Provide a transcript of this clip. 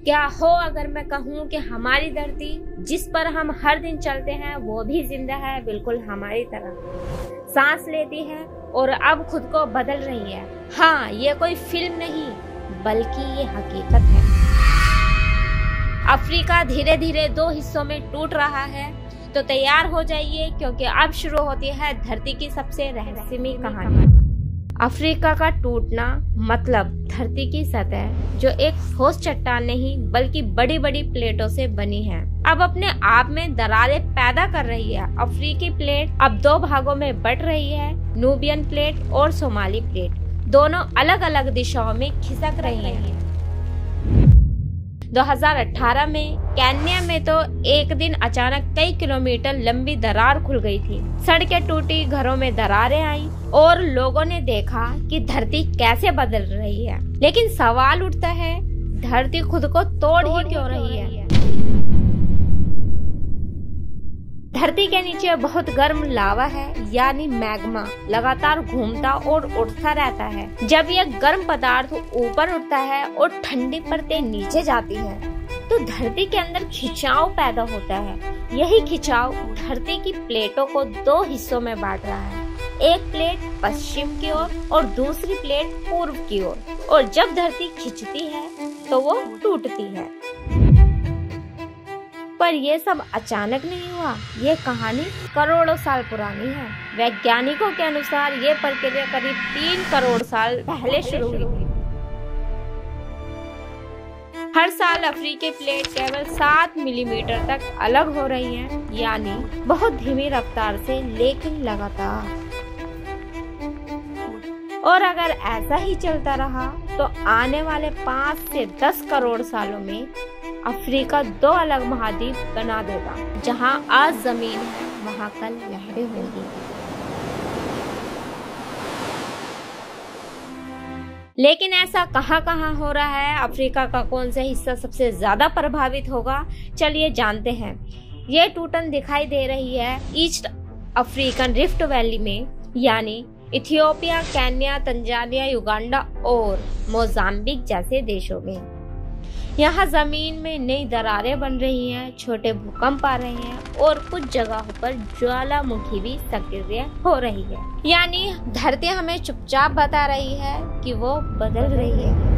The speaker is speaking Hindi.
क्या हो अगर मैं कहूँ कि हमारी धरती जिस पर हम हर दिन चलते हैं वो भी जिंदा है, बिल्कुल हमारी तरह सांस लेती है और अब खुद को बदल रही है। हाँ, ये कोई फिल्म नहीं बल्कि ये हकीकत है। अफ्रीका धीरे धीरे दो हिस्सों में टूट रहा है, तो तैयार हो जाइए क्योंकि अब शुरू होती है धरती की सबसे रहस्यमयी कहानी। अफ्रीका का टूटना मतलब धरती की सतह जो एक ठोस चट्टान नहीं बल्कि बड़ी बड़ी प्लेटों से बनी है, अब अपने आप में दरारें पैदा कर रही है। अफ्रीकी प्लेट अब दो भागों में बट रही है, नूबियन प्लेट और सोमाली प्लेट। दोनों अलग अलग दिशाओं में खिसक रही हैं। 2018 में केन्या में तो एक दिन अचानक कई किलोमीटर लंबी दरार खुल गई थी। सड़कें टूटी, घरों में दरारें आई और लोगों ने देखा कि धरती कैसे बदल रही है। लेकिन सवाल उठता है, धरती खुद को तोड़ ही क्यों रही है? धरती के नीचे बहुत गर्म लावा है, यानी मैग्मा लगातार घूमता और उठता रहता है। जब यह गर्म पदार्थ ऊपर उठता है और ठंडी परतें नीचे जाती है, तो धरती के अंदर खिंचाव पैदा होता है। यही खिंचाव धरती की प्लेटों को दो हिस्सों में बांट रहा है, एक प्लेट पश्चिम की ओर और दूसरी प्लेट पूर्व की ओर। और जब धरती खिंचती है तो वो टूटती है। पर यह सब अचानक नहीं हुआ, ये कहानी करोड़ों साल पुरानी है। वैज्ञानिकों के अनुसार ये प्रक्रिया करीब 3 करोड़ साल पहले शुरू हुई थी। हर साल अफ्रीकी प्लेट केवल 7 मिलीमीटर तक अलग हो रही है, यानी बहुत धीमी रफ्तार से लेकिन लगातार। और अगर ऐसा ही चलता रहा तो आने वाले 5 से 10 करोड़ सालों में अफ्रीका 2 अलग महाद्वीप बना देगा। जहां आज जमीन है वहां कल लहरें होंगी। लेकिन ऐसा कहां हो रहा है? अफ्रीका का कौन सा हिस्सा सबसे ज्यादा प्रभावित होगा? चलिए जानते हैं। ये टूटन दिखाई दे रही है ईस्ट अफ्रीकन रिफ्ट वैली में, यानी इथियोपिया, केन्या, तंजानिया, युगांडा और मोजाम्बिक जैसे देशों में। यहाँ जमीन में नई दरारें बन रही हैं, छोटे भूकंप आ रहे हैं और कुछ जगहों पर ज्वालामुखी भी सक्रिय हो रही है। यानी धरती हमें चुपचाप बता रही है कि वो बदल रही है।